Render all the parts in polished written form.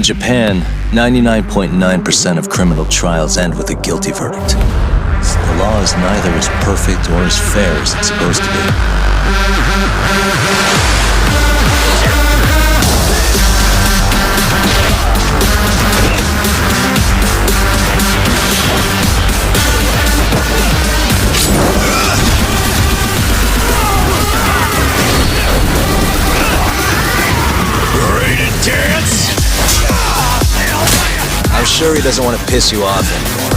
Japan, 99.9% of criminal trials end with a guilty verdict. The law is neither as perfect or as fair as it's supposed to be. I'm sure he doesn't want to piss you off anymore.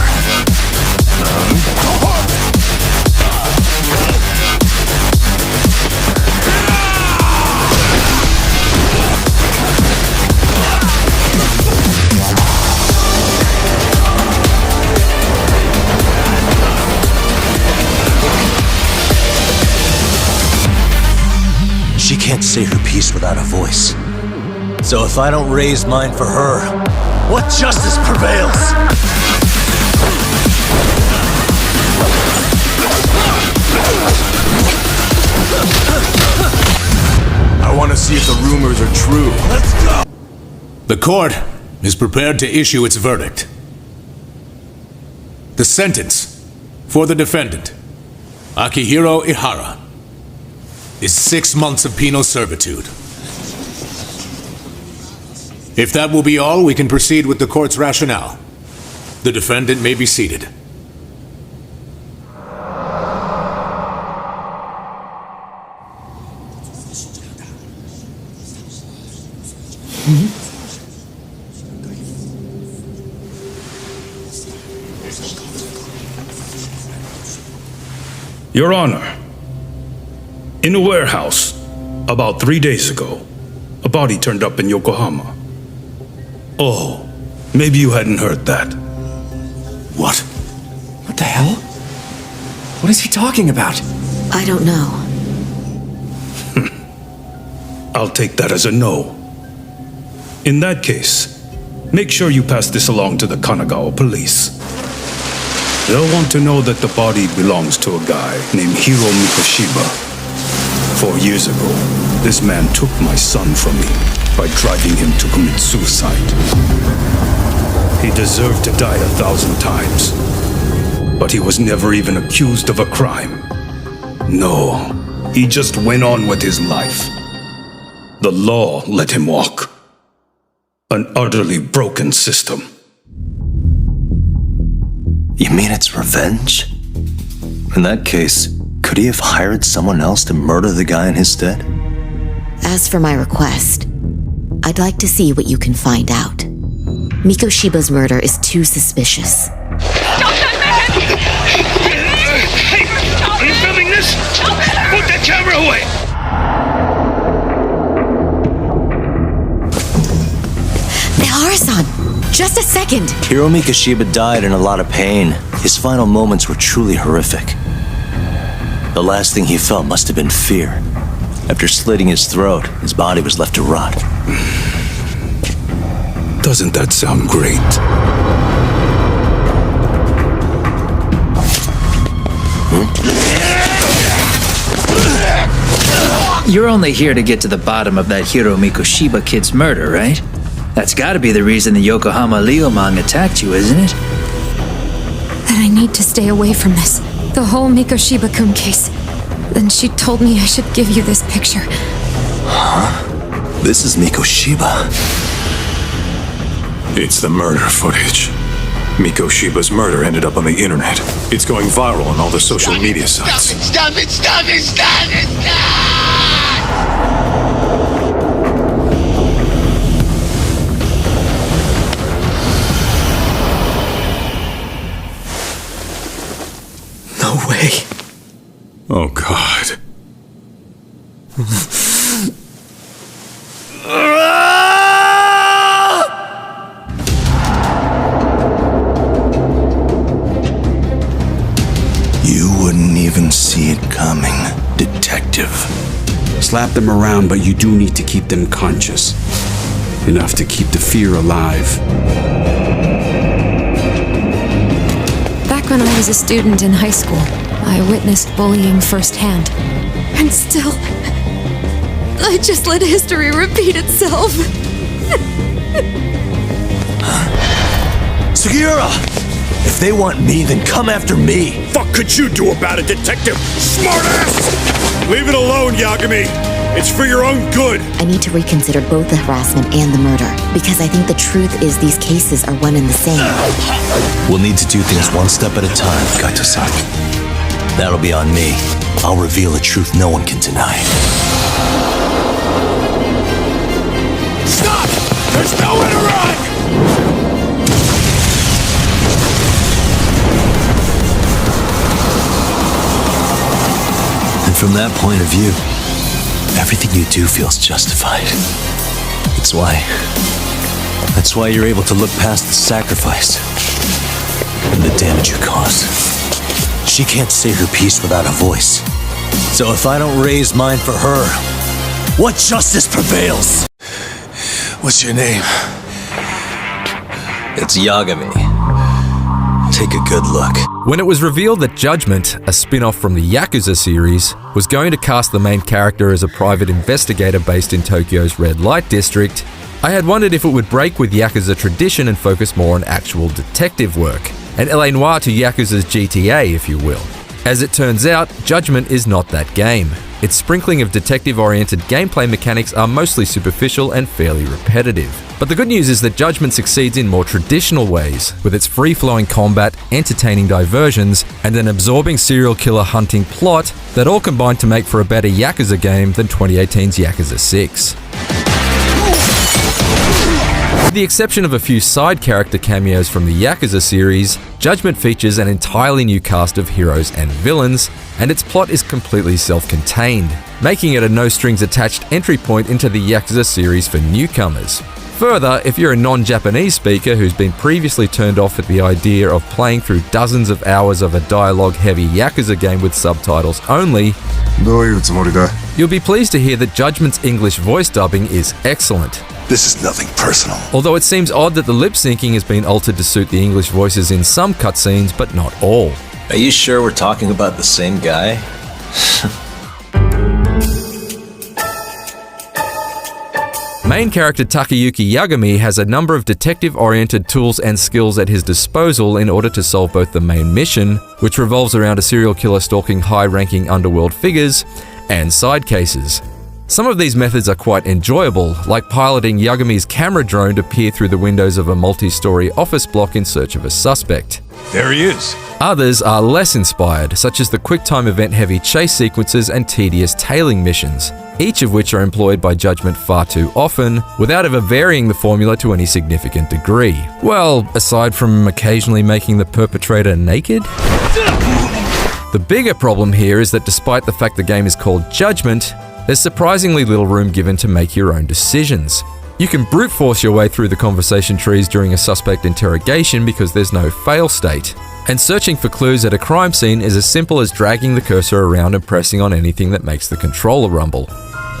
She can't say her piece without a voice. So if I don't raise mine for her, what justice prevails? I want to see if the rumors are true. Let's go! The court is prepared to issue its verdict. The sentence for the defendant, Akihiro Ihara, is 6 months of penal servitude. If that will be all, we can proceed with the court's rationale. The defendant may be seated. Your Honor, in a warehouse, about 3 days ago, a body turned up in Yokohama. Oh, maybe you hadn't heard that. What? What the hell? What is he talking about? I don't know. I'll take that as a no. In that case, make sure you pass this along to the Kanagawa police. They'll want to know that the body belongs to a guy named Hiro Mikoshiba. 4 years ago, this man took my son from me by driving him to commit suicide. He deserved to die 1,000 times, but he was never even accused of a crime. No, he just went on with his life. The law let him walk. An utterly broken system. You mean it's revenge? In that case, could he have hired someone else to murder the guy in his stead? As for my request, I'd like to see what you can find out. Mikoshiba's murder is too suspicious. Stop that man! Hey! Are you filming this? Put that camera away! Ihara-san! Just a second! Hiro Mikoshiba died in a lot of pain. His final moments were truly horrific. The last thing he felt must have been fear. After slitting his throat, his body was left to rot. Doesn't that sound great? You're only here to get to the bottom of that Hiro Mikoshiba kid's murder, right? That's gotta be the reason the Yokohama Leomang attacked you, isn't it? That I need to stay away from this. The whole Mikoshiba-kun case. Then she told me I should give you this picture. Huh? This is Mikoshiba. It's the murder footage. Mikoshiba's murder ended up on the internet. It's going viral on all the social media sites. Stop it! Stop it! Stop it! Stop! No way. Oh, God. You wouldn't even see it coming, detective. Slap them around, but you do need to keep them conscious. Enough to keep the fear alive. Back when I was a student in high school, I witnessed bullying firsthand. And still, I just let history repeat itself. Sugiura! If they want me, then come after me! Fuck could you do about it, detective? Smartass! Leave it alone, Yagami. It's for your own good. I need to reconsider both the harassment and the murder, because I think the truth is these cases are one and the same. We'll need to do things one step at a time, Gotoku. That'll be on me. I'll reveal a truth no one can deny. Stop! There's nowhere to run! And from that point of view, everything you do feels justified. That's why you're able to look past the sacrifice and the damage you cause. She can't say her piece without a voice. So if I don't raise mine for her, what justice prevails? What's your name? It's Yagami. Take a good look. When it was revealed that Judgment, a spin-off from the Yakuza series, was going to cast the main character as a private investigator based in Tokyo's red light district, I had wondered if it would break with Yakuza tradition and focus more on actual detective work, an LA Noire to Yakuza's GTA, if you will. As it turns out, Judgment is not that game. Its sprinkling of detective-oriented gameplay mechanics are mostly superficial and fairly repetitive. But the good news is that Judgment succeeds in more traditional ways, with its free-flowing combat, entertaining diversions, and an absorbing serial killer hunting plot that all combine to make for a better Yakuza game than 2018's Yakuza 6. With the exception of a few side character cameos from the Yakuza series, Judgment features an entirely new cast of heroes and villains, and its plot is completely self-contained, making it a no-strings-attached entry point into the Yakuza series for newcomers. Further, if you're a non-Japanese speaker who's been previously turned off at the idea of playing through dozens of hours of a dialogue-heavy Yakuza game with subtitles only, you'll be pleased to hear that Judgment's English voice dubbing is excellent. This is nothing personal. Although it seems odd that the lip-syncing has been altered to suit the English voices in some cutscenes, but not all. Are you sure we're talking about the same guy? Main character Takayuki Yagami has a number of detective-oriented tools and skills at his disposal in order to solve both the main mission, which revolves around a serial killer stalking high-ranking underworld figures, and side cases. Some of these methods are quite enjoyable, like piloting Yagami's camera drone to peer through the windows of a multi-story office block in search of a suspect. There he is. Others are less inspired, such as the quick-time event-heavy chase sequences and tedious tailing missions, each of which are employed by Judgment far too often, without ever varying the formula to any significant degree. Well, aside from occasionally making the perpetrator naked? The bigger problem here is that despite the fact the game is called Judgment, there's surprisingly little room given to make your own decisions. You can brute force your way through the conversation trees during a suspect interrogation because there's no fail state. And searching for clues at a crime scene is as simple as dragging the cursor around and pressing on anything that makes the controller rumble.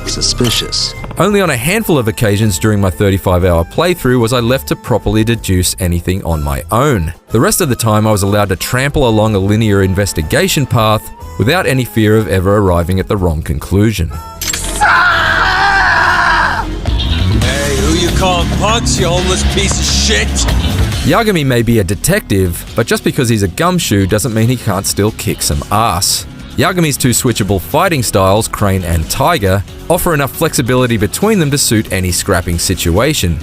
Suspicious. Only on a handful of occasions during my 35-hour playthrough was I left to properly deduce anything on my own. The rest of the time I was allowed to trample along a linear investigation path without any fear of ever arriving at the wrong conclusion. Hey, who you calling punks, you homeless piece of shit? Yagami may be a detective, but just because he's a gumshoe doesn't mean he can't still kick some ass. Yagami's two switchable fighting styles, Crane and Tiger, offer enough flexibility between them to suit any scrapping situation.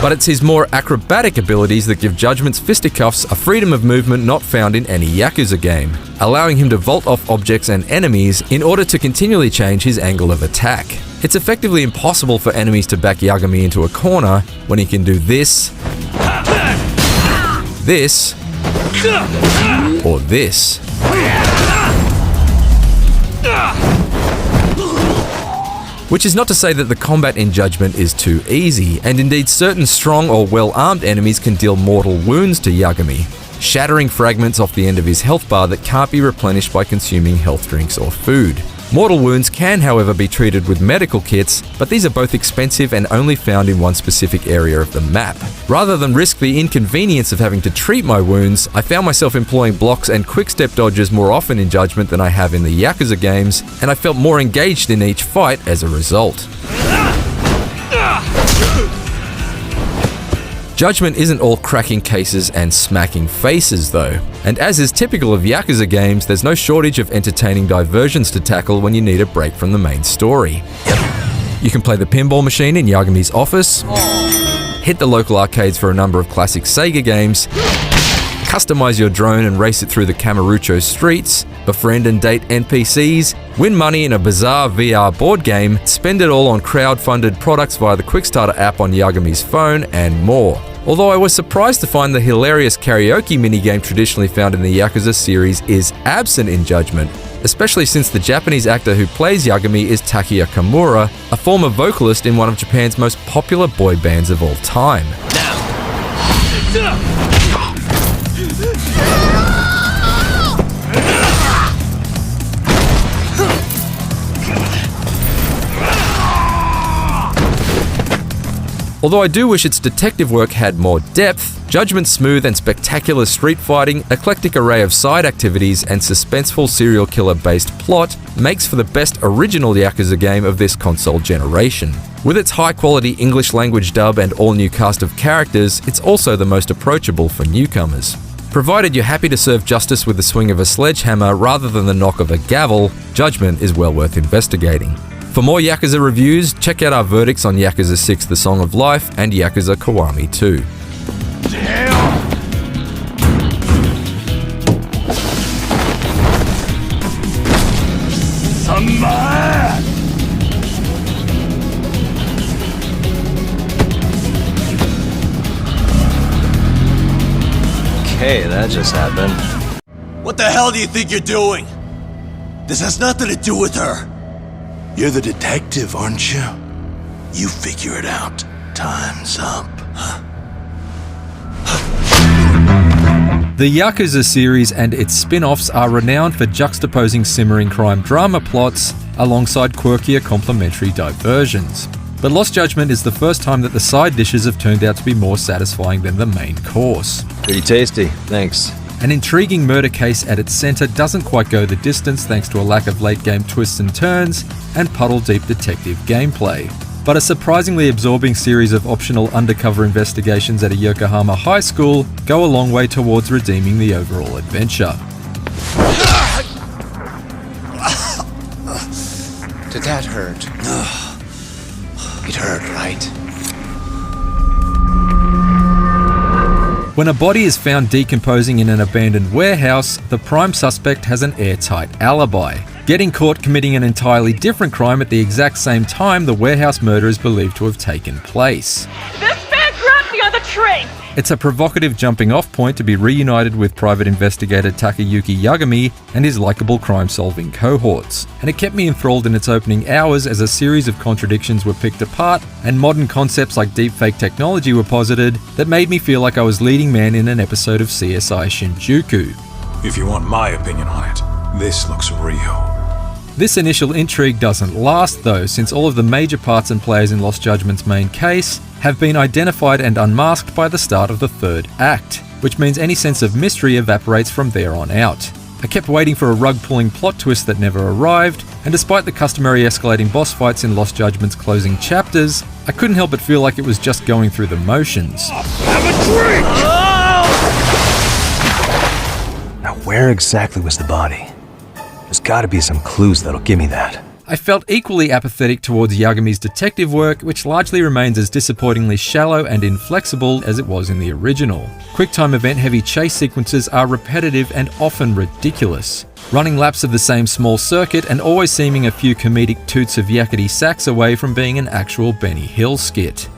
But it's his more acrobatic abilities that give Judgment's fisticuffs a freedom of movement not found in any Yakuza game, allowing him to vault off objects and enemies in order to continually change his angle of attack. It's effectively impossible for enemies to back Yagami into a corner when he can do this, this, or this. Which is not to say that the combat in Judgment is too easy, and indeed certain strong or well-armed enemies can deal mortal wounds to Yagami, shattering fragments off the end of his health bar that can't be replenished by consuming health drinks or food. Mortal wounds can, however, be treated with medical kits, but these are both expensive and only found in one specific area of the map. Rather than risk the inconvenience of having to treat my wounds, I found myself employing blocks and quick-step dodges more often in Judgment than I have in the Yakuza games, and I felt more engaged in each fight as a result. Judgment isn't all cracking cases and smacking faces though, and as is typical of Yakuza games, there's no shortage of entertaining diversions to tackle when you need a break from the main story. You can play the pinball machine in Yagami's office, hit the local arcades for a number of classic Sega games, customize your drone and race it through the Kamurocho streets, befriend and date NPCs, win money in a bizarre VR board game, spend it all on crowd-funded products via the Quickstarter app on Yagami's phone, and more. Although I was surprised to find the hilarious karaoke minigame traditionally found in the Yakuza series is absent in Judgment, especially since the Japanese actor who plays Yagami is Takeya Kimura, a former vocalist in one of Japan's most popular boy bands of all time. Although I do wish its detective work had more depth, Judgment's smooth and spectacular street fighting, eclectic array of side activities, and suspenseful serial killer-based plot makes for the best original Yakuza game of this console generation. With its high-quality English language dub and all-new cast of characters, it's also the most approachable for newcomers. Provided you're happy to serve justice with the swing of a sledgehammer rather than the knock of a gavel, Judgment is well worth investigating. For more Yakuza reviews, check out our verdicts on Yakuza 6 The Song of Life and Yakuza Kiwami 2. Okay, that just happened. What the hell do you think you're doing? This has nothing to do with her. You're the detective, aren't you? You figure it out. Time's up. The Yakuza series and its spin-offs are renowned for juxtaposing simmering crime drama plots alongside quirkier complementary diversions. But Lost Judgment is the first time that the side dishes have turned out to be more satisfying than the main course. Pretty tasty, thanks. An intriguing murder case at its centre doesn't quite go the distance thanks to a lack of late-game twists and turns and puddle-deep detective gameplay. But a surprisingly absorbing series of optional undercover investigations at a Yokohama high school go a long way towards redeeming the overall adventure. Did that hurt? It hurt, right? When a body is found decomposing in an abandoned warehouse, the prime suspect has an airtight alibi. Getting caught committing an entirely different crime at the exact same time the warehouse murder is believed to have taken place. This man grabbed me on the train! It's a provocative jumping-off point to be reunited with private investigator Takayuki Yagami and his likable crime-solving cohorts. And it kept me enthralled in its opening hours as a series of contradictions were picked apart and modern concepts like deepfake technology were posited that made me feel like I was leading man in an episode of CSI Shinjuku. If you want my opinion on it, this looks real. This initial intrigue doesn't last though, since all of the major parts and players in Lost Judgment's main case have been identified and unmasked by the start of the third act, which means any sense of mystery evaporates from there on out. I kept waiting for a rug-pulling plot twist that never arrived, and despite the customary escalating boss fights in Lost Judgment's closing chapters, I couldn't help but feel like it was just going through the motions. Have a drink! Now where exactly was the body? There's gotta be some clues that'll give me that. I felt equally apathetic towards Yagami's detective work, which largely remains as disappointingly shallow and inflexible as it was in the original. Quick-time event-heavy chase sequences are repetitive and often ridiculous, running laps of the same small circuit and always seeming a few comedic toots of yakety sax away from being an actual Benny Hill skit.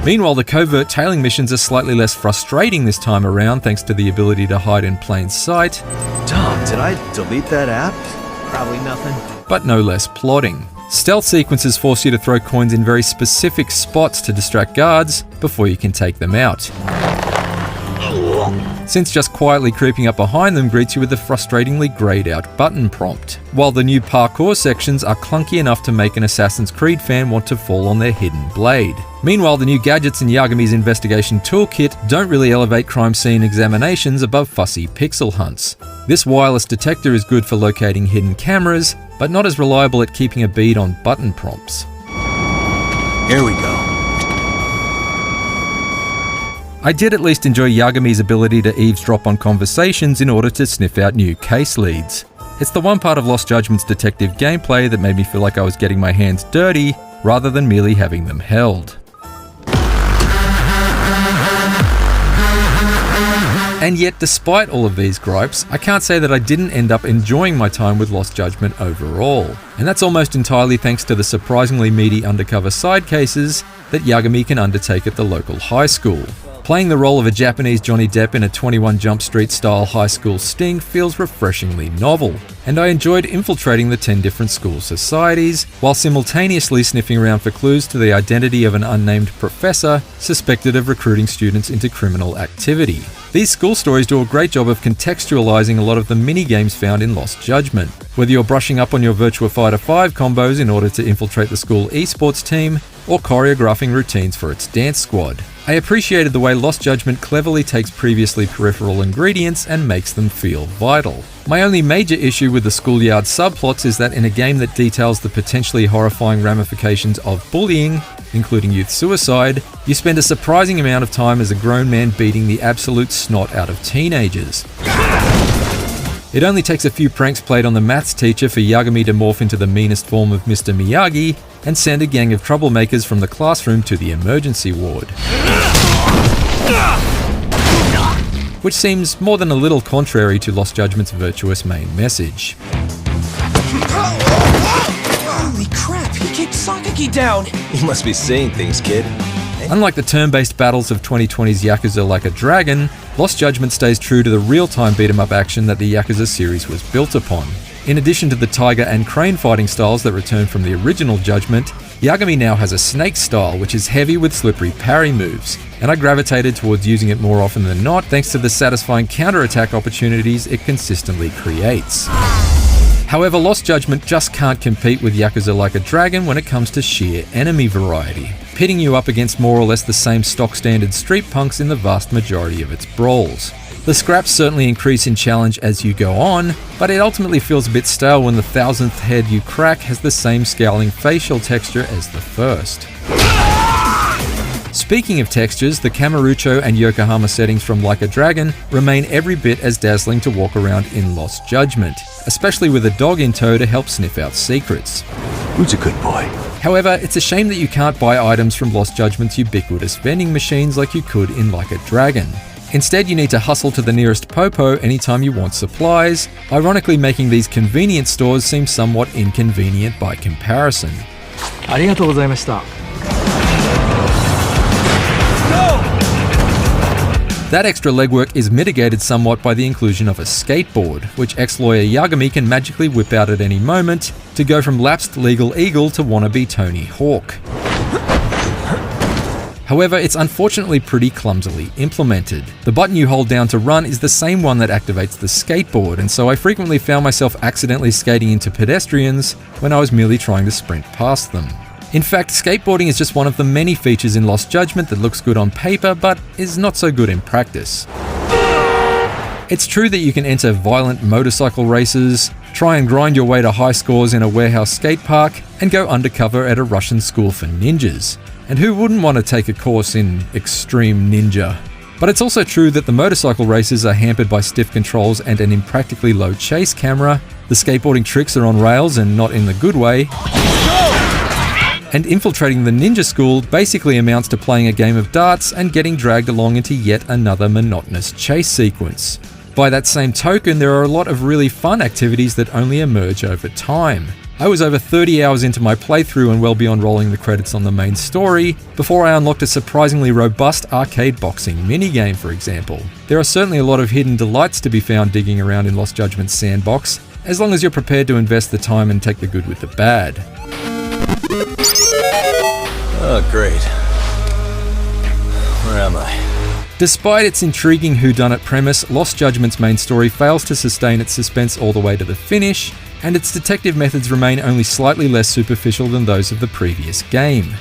Meanwhile, the covert tailing missions are slightly less frustrating this time around thanks to the ability to hide in plain sight. Tom, did I delete that app? Probably nothing. But no less plotting. Stealth sequences force you to throw coins in very specific spots to distract guards before you can take them out, since just quietly creeping up behind them greets you with a frustratingly greyed out button prompt, while the new parkour sections are clunky enough to make an Assassin's Creed fan want to fall on their hidden blade. Meanwhile, the new gadgets in Yagami's investigation toolkit don't really elevate crime scene examinations above fussy pixel hunts. This wireless detector is good for locating hidden cameras, but not as reliable at keeping a bead on button prompts. Here we go. I did at least enjoy Yagami's ability to eavesdrop on conversations in order to sniff out new case leads. It's the one part of Lost Judgment's detective gameplay that made me feel like I was getting my hands dirty rather than merely having them held. And yet, despite all of these gripes, I can't say that I didn't end up enjoying my time with Lost Judgment overall. And that's almost entirely thanks to the surprisingly meaty undercover side cases that Yagami can undertake at the local high school. Playing the role of a Japanese Johnny Depp in a 21 Jump Street style high school sting feels refreshingly novel, and I enjoyed infiltrating the 10 different school societies, while simultaneously sniffing around for clues to the identity of an unnamed professor suspected of recruiting students into criminal activity. These school stories do a great job of contextualizing a lot of the mini-games found in Lost Judgment. Whether you're brushing up on your Virtua Fighter 5 combos in order to infiltrate the school esports team, or choreographing routines for its dance squad. I appreciated the way Lost Judgment cleverly takes previously peripheral ingredients and makes them feel vital. My only major issue with the schoolyard subplots is that in a game that details the potentially horrifying ramifications of bullying, including youth suicide, you spend a surprising amount of time as a grown man beating the absolute snot out of teenagers. It only takes a few pranks played on the maths teacher for Yagami to morph into the meanest form of Mr. Miyagi and send a gang of troublemakers from the classroom to the emergency ward. Which seems more than a little contrary to Lost Judgment's virtuous main message. Holy crap, he kicked Sakaki down! You must be seeing things, kid. Unlike the turn-based battles of 2020's Yakuza Like a Dragon, Lost Judgment stays true to the real-time beat-em-up action that the Yakuza series was built upon. In addition to the tiger and crane fighting styles that return from the original Judgment, Yagami now has a snake style which is heavy with slippery parry moves, and I gravitated towards using it more often than not thanks to the satisfying counter-attack opportunities it consistently creates. However, Lost Judgment just can't compete with Yakuza Like a Dragon when it comes to sheer enemy variety, pitting you up against more or less the same stock standard street punks in the vast majority of its brawls. The scraps certainly increase in challenge as you go on, but it ultimately feels a bit stale when the 1000th head you crack has the same scowling facial texture as the first. Speaking of textures, the Kamurocho and Yokohama settings from Like a Dragon remain every bit as dazzling to walk around in Lost Judgment, especially with a dog in tow to help sniff out secrets. Who's a good boy? However, it's a shame that you can't buy items from Lost Judgment's ubiquitous vending machines like you could in Like a Dragon. Instead, you need to hustle to the nearest popo anytime you want supplies, ironically making these convenience stores seem somewhat inconvenient by comparison. ありがとうございました。 That extra legwork is mitigated somewhat by the inclusion of a skateboard, which ex-lawyer Yagami can magically whip out at any moment to go from lapsed legal eagle to wannabe Tony Hawk. However, it's unfortunately pretty clumsily implemented. The button you hold down to run is the same one that activates the skateboard, and so I frequently found myself accidentally skating into pedestrians when I was merely trying to sprint past them. In fact, skateboarding is just one of the many features in Lost Judgment that looks good on paper, but is not so good in practice. It's true that you can enter violent motorcycle races, try and grind your way to high scores in a warehouse skate park, and go undercover at a Russian school for ninjas. And who wouldn't want to take a course in extreme ninja? But it's also true that the motorcycle races are hampered by stiff controls and an impractically low chase camera, the skateboarding tricks are on rails and not in the good way, and infiltrating the ninja school basically amounts to playing a game of darts and getting dragged along into yet another monotonous chase sequence. By that same token, there are a lot of really fun activities that only emerge over time. I was over 30 hours into my playthrough and well beyond rolling the credits on the main story before I unlocked a surprisingly robust arcade boxing minigame, for example. There are certainly a lot of hidden delights to be found digging around in Lost Judgment's sandbox, as long as you're prepared to invest the time and take the good with the bad. Oh, great. Where am I? Despite its intriguing whodunit premise, Lost Judgment's main story fails to sustain its suspense all the way to the finish, and its detective methods remain only slightly less superficial than those of the previous game.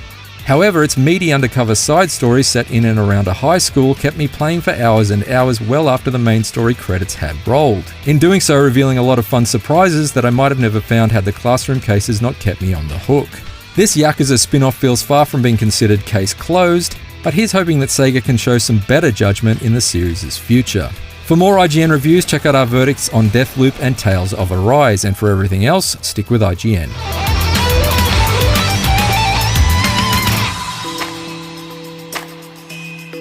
However, its meaty undercover side story set in and around a high school kept me playing for hours and hours well after the main story credits had rolled, in doing so revealing a lot of fun surprises that I might have never found had the classroom cases not kept me on the hook. This Yakuza spin-off feels far from being considered case closed, but he's hoping that Sega can show some better judgment in the series' future. For more IGN reviews, check out our verdicts on Deathloop and Tales of Arise, and for everything else, stick with IGN.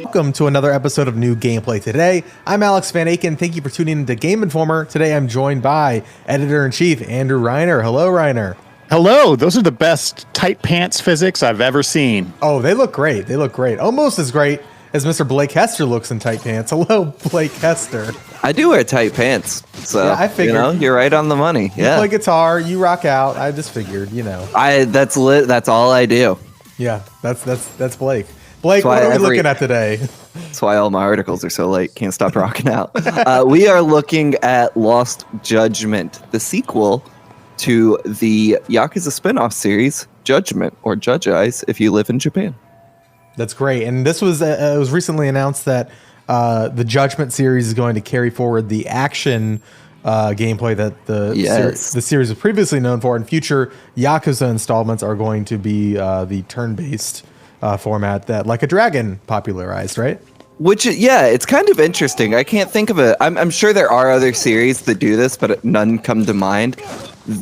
Welcome to another episode of New Gameplay Today. I'm Alex Van Aken. Thank you for tuning into Game Informer. Today I'm joined by Editor-in-Chief Andrew Reiner. Hello, Reiner. Hello. Those are the best tight pants physics I've ever seen. Oh, they look great. They look great. Almost as great as Mr. Blake Hester looks in tight pants. Hello, Blake Hester. I do wear tight pants, so yeah, I figured. You're right on the money. You play guitar, you rock out. I just figured, That's all I do. Yeah, that's Blake. Blake, what are we looking at today? That's why all my articles are so late. Can't stop rocking out. We are looking at Lost Judgment, the sequel to the Yakuza spin-off series, Judgment, or Judge Eyes, if you live in Japan. That's great. And this was it was recently announced that the Judgment series is going to carry forward the action gameplay that the series was previously known for, and future Yakuza installments are going to be the turn-based format that Like a Dragon popularized, right? Which, it's kind of interesting. I can't think of I'm sure there are other series that do this, but none come to mind,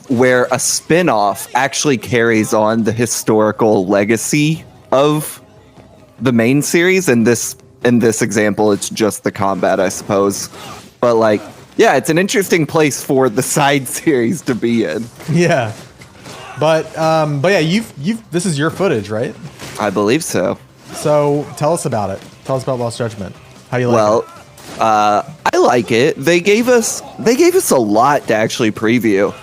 where a spin-off actually carries on the historical legacy of the main series. In this example, it's just the combat, I suppose. But it's an interesting place for the side series to be in. Yeah. But you've this is your footage, right? I believe so. So tell us about it. Tell us about Lost Judgment. How do you like it? I like it. They gave us a lot to actually preview,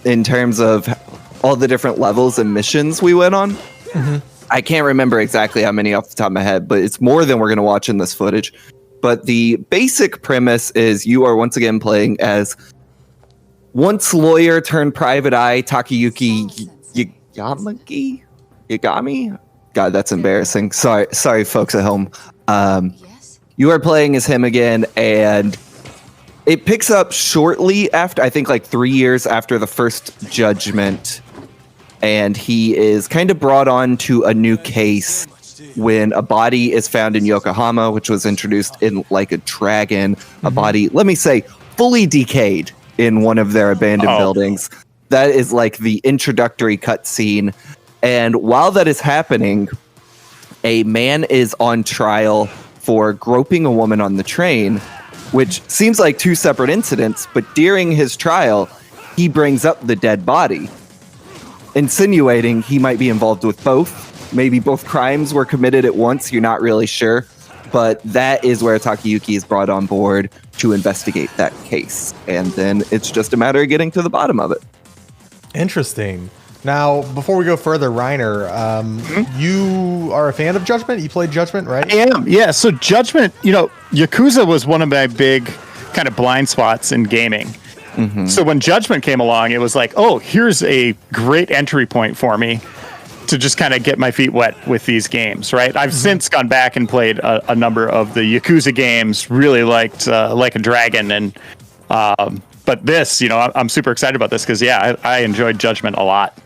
in terms of all the different levels and missions we went on. Mm-hmm. I can't remember exactly how many off the top of my head, but it's more than we're going to watch in this footage. But the basic premise is you are once again playing as once lawyer turned private eye Takayuki Yagami? God, that's embarrassing. Sorry, folks at home. You are playing as him again, and it picks up shortly after, I think 3 years after the first Judgment, and he is kind of brought on to a new case when a body is found in Yokohama, which was introduced in Like a Dragon, a body, let me say, fully decayed in one of their abandoned buildings. That is the introductory cutscene. And while that is happening, a man is on trial for groping a woman on the train, which seems like two separate incidents, but during his trial, he brings up the dead body, insinuating he might be involved with both. Maybe both crimes were committed at once, you're not really sure. But that is where Takayuki is brought on board to investigate that case. And then it's just a matter of getting to the bottom of it. Interesting. Now, before we go further, Reiner, you are a fan of Judgment? You played Judgment, right? I am, yeah. So Judgment, Yakuza was one of my big kind of blind spots in gaming. Mm-hmm. So when Judgment came along, it was here's a great entry point for me to just kind of get my feet wet with these games, right? I've since gone back and played a number of the Yakuza games, really liked Like a Dragon, and but this, I'm super excited about this because, I enjoyed Judgment a lot.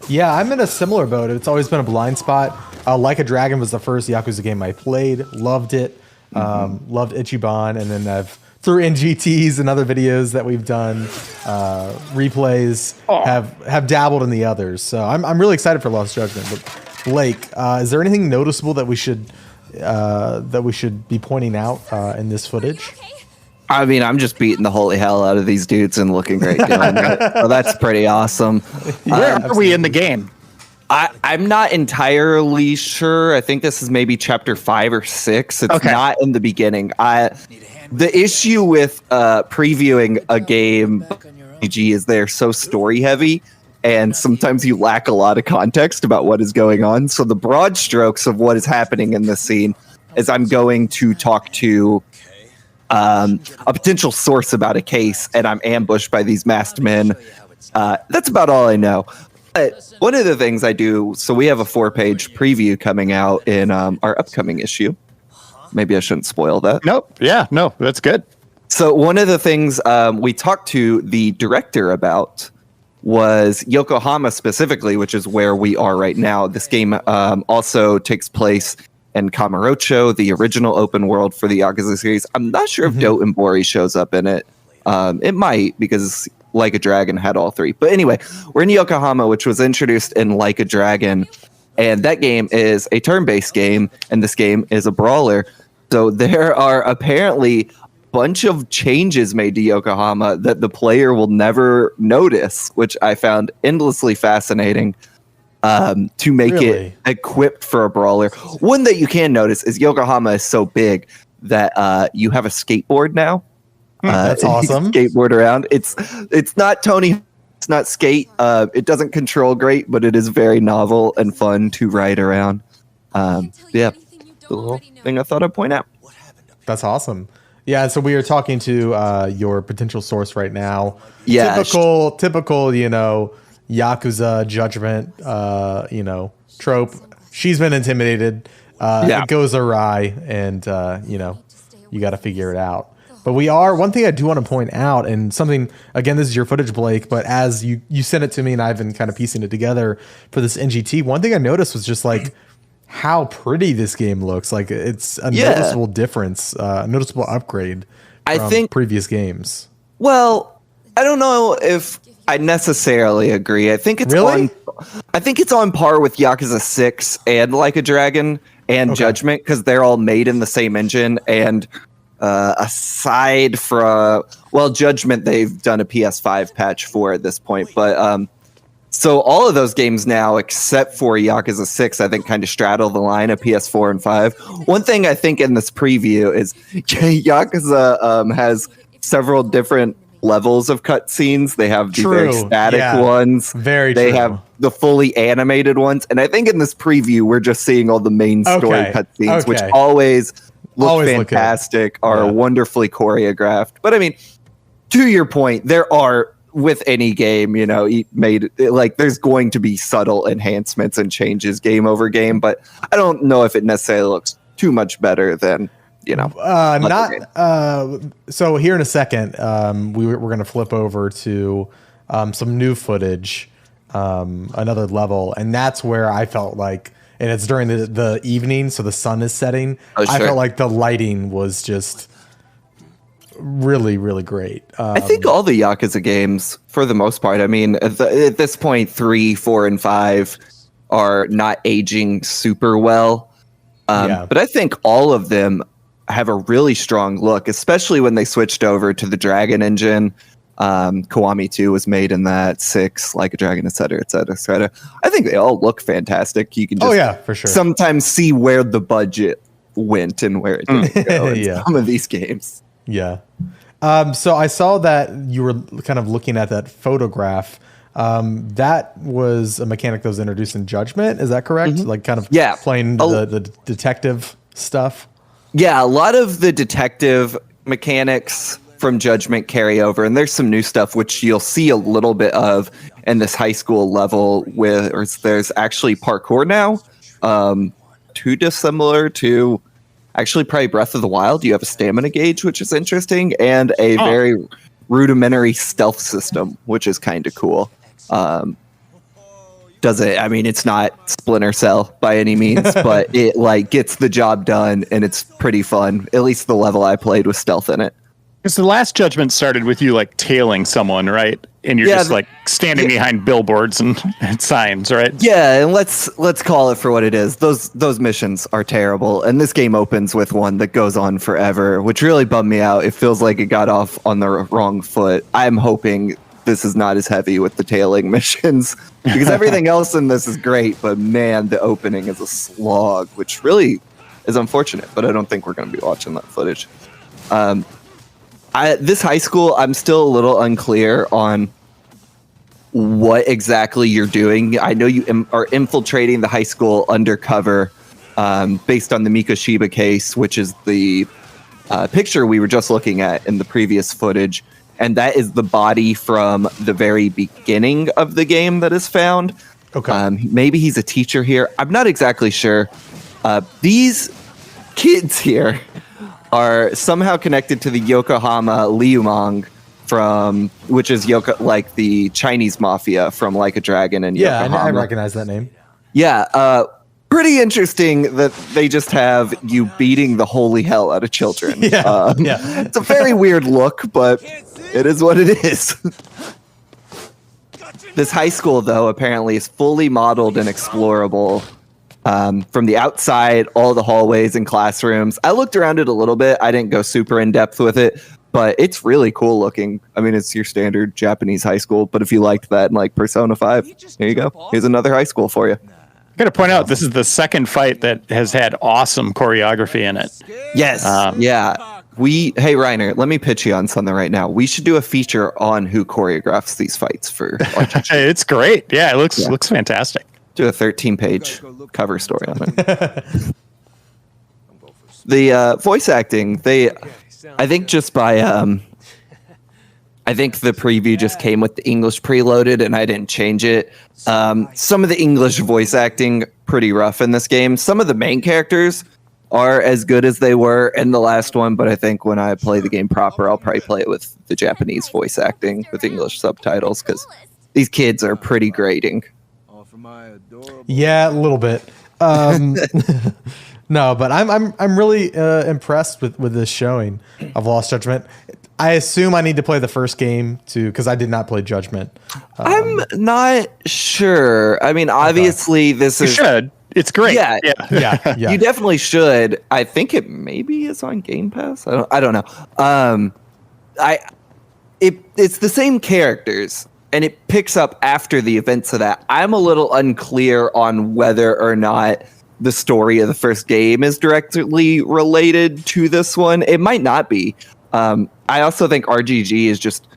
Yeah, I'm in a similar boat. It's always been a blind spot. Like a Dragon was the first Yakuza game I played. Loved it. Loved Ichiban. And then I've through NGTs and other videos that we've done, replays, have dabbled in the others. So I'm really excited for Lost Judgment. But Blake, is there anything noticeable that we should be pointing out in this footage? I mean, I'm just beating the holy hell out of these dudes and looking great doing it. So that's pretty awesome. Where are we in the game? I'm not entirely sure. I think this is maybe chapter 5 or 6. It's not in the beginning. The issue with previewing a game is they're so story heavy, and sometimes you lack a lot of context about what is going on. So the broad strokes of what is happening in this scene is I'm going to talk to a potential source about a case, and I'm ambushed by these masked men. That's about all I know. But one of the things I do, so we have a 4-page preview coming out in our upcoming issue. Maybe I shouldn't spoil that. Nope. Yeah, no, that's good. So one of the things we talked to the director about was Yokohama specifically, which is where we are right now. This game also takes place in Kamurocho, the original open world for the Yakuza series. I'm not sure if Dotonbori shows up in it. It might, because Like a Dragon had all three. But anyway, we're in Yokohama, which was introduced in Like a Dragon. And that game is a turn-based game, and this game is a brawler. So there are apparently a bunch of changes made to Yokohama that the player will never notice, which I found endlessly fascinating, to make it equipped for a brawler. One that you can notice is Yokohama is so big that you have a skateboard now. That's awesome. Skateboard around. It's not Tony. It's not skate. It doesn't control great, but it is very novel and fun to ride around. Yeah, the little thing I thought I'd point out. That's awesome. Yeah, so we are talking to your potential source right now. Yeah, typical, Yakuza judgment, trope. She's been intimidated. It goes awry, and you got to figure it out. But one thing I do want to point out, and something, again, this is your footage, Blake, but as you sent it to me and I've been kind of piecing it together for this NGT, one thing I noticed was just like how pretty this game looks. Like it's a noticeable difference, a noticeable upgrade from previous games. Well, I don't know if I necessarily agree. I think it's on par with Yakuza 6 and Like a Dragon and Judgment, because they're all made in the same engine. And aside from Judgment, they've done a PS5 patch for at this point, but so all of those games now, except for Yakuza 6, I think kind of straddle the line of PS4 and 5. One thing I think in this preview is Yakuza has several different levels of cutscenes. They have the very static ones. They have the fully animated ones, and I think in this preview we're just seeing all the main story cutscenes, which always look fantastic, are wonderfully choreographed. But I mean, to your point, there are, with any game, there's going to be subtle enhancements and changes game over game, but I don't know if it necessarily looks too much better than, so here in a second, we're going to flip over to some new footage, another level, and that's where I felt like, and it's during the evening, so the sun is setting. I felt like the lighting was just really, really great. I think all the Yakuza games, for the most part, I mean, at this point, 3, 4, and 5 are not aging super well. But I think all of them have a really strong look, especially when they switched over to the Dragon engine. Kiwami 2 was made in that, 6, Like a Dragon, etc., etc., etc. I think they all look fantastic. You can just for sure. sometimes see where the budget went and where it didn't go in some of these games. Yeah. So I saw that you were kind of looking at that photograph. That was a mechanic that was introduced in Judgment. Is that correct? Like kind of playing the detective stuff? Yeah, a lot of the detective mechanics from Judgment carry over, and there's some new stuff which you'll see a little bit of in this high school level, where there's actually parkour now, too dissimilar to actually probably Breath of the Wild. You have a stamina gauge, which is interesting, and a very rudimentary stealth system, which is kind of cool. It's not Splinter Cell by any means, but it gets the job done, and it's pretty fun. At least the level I played with stealth in it. Because the last Judgment started with you tailing someone, right? And you're just standing behind billboards and signs, right? Yeah, and let's call it for what it is. Those missions are terrible, and this game opens with one that goes on forever, which really bummed me out. It feels like it got off on the wrong foot. I'm hoping this is not as heavy with the tailing missions, because everything else in this is great, but man, the opening is a slog, which really is unfortunate, but I don't think we're going to be watching that footage. This high school, I'm still a little unclear on what exactly you're doing. I know you are infiltrating the high school undercover, based on the Mikoshiba case, which is the picture we were just looking at in the previous footage. And that is the body from the very beginning of the game that is found. Okay. Maybe he's a teacher here. I'm not exactly sure. These kids here are somehow connected to the Yokohama Liumang which is like the Chinese mafia from Like a Dragon and Yokohama. I recognize that name. Yeah, pretty interesting that they just have you beating the holy hell out of children. It's a very weird look, but it is what it is. This high school, though, apparently is fully modeled and explorable. From the outside, all the hallways and classrooms. I looked around it a little bit. I didn't go super in depth with it, but it's really cool looking. I mean, it's your standard Japanese high school, but if you liked that in like Persona 5, here you go. Here's another high school for you. I got to point out, this is the second fight that has had awesome choreography in it. Yes. Yeah. Hey, Reiner, let me pitch you on something right now. We should do a feature on who choreographs these fights for RPG. It's great. Yeah, it looks fantastic. Do a 13-page cover story on it. The voice acting, I think just by, I think the preview just came with the English preloaded and I didn't change it. Some of the English voice acting, pretty rough in this game. Some of the main characters are as good as they were in the last one, but I think when I play the game proper, I'll probably play it with the Japanese voice acting with English subtitles because these kids are pretty grating. Yeah, a little bit. No, but I'm really impressed with this showing of Lost Judgment. I assume I need to play the first game too, because I did not play Judgment. I'm not sure. I mean, obviously, this is. You should. It's great. Yeah. Yeah. You definitely should. I think it maybe is on Game Pass. I don't know. It's the same characters, and it picks up after the events of that. I'm a little unclear on whether or not the story of the first game is directly related to this one. It might not be. I also think RGG is just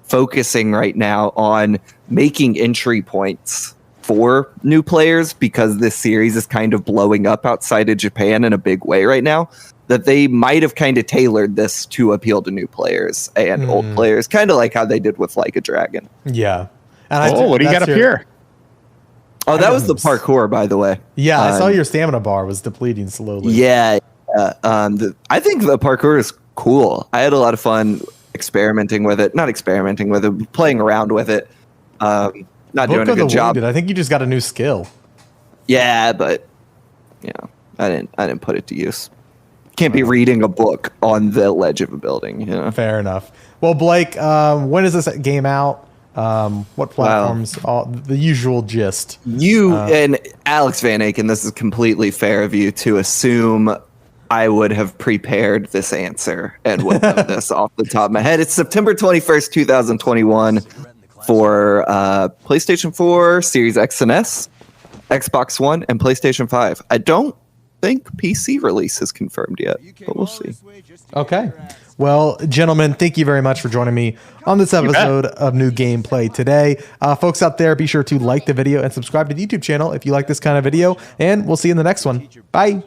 focusing right now on making entry points for new players because this series is kind of blowing up outside of Japan in a big way right now, that they might have kind of tailored this to appeal to new players and old players, kind of like how they did with Like a Dragon. Yeah. And what do you got up here? Oh, that was the parkour, by the way. Yeah, I saw your stamina bar was depleting slowly. Yeah. I think the parkour is cool. I had a lot of fun experimenting with it. Not experimenting with it, playing around with it. Not doing a good job. I think you just got a new skill. Yeah, but I didn't put it to use. Can't be reading a book on the ledge of a building. Fair enough. Well, Blake, when is this game out? What platforms? The usual gist. You and Alex Van Aken, this is completely fair of you to assume I would have prepared this answer and would know this off the top of my head. It's September 21st, 2021 for PlayStation 4, Series X and S, Xbox One, and PlayStation 5. I don't think PC release is confirmed yet, but we'll see. Okay. Well, gentlemen, thank you very much for joining me on this episode of New Gameplay today. Folks out there, be sure to like the video and subscribe to the YouTube channel if you like this kind of video, and we'll see you in the next one. Bye.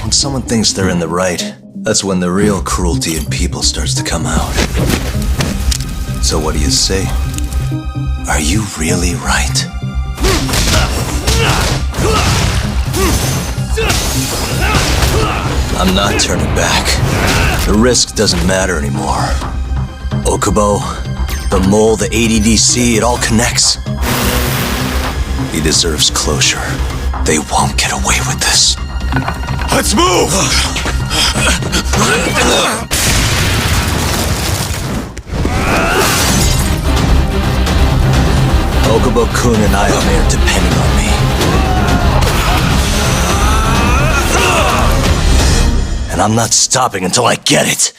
When someone thinks they're in the right, that's when the real cruelty in people starts to come out. So what do you say? Are you really right? I'm not turning back. The risk doesn't matter anymore. Okubo, the mole, the ADDC, it all connects. He deserves closure. They won't get away with this. Let's move! Okubo-kun and Ayame are depending on me. And I'm not stopping until I get it.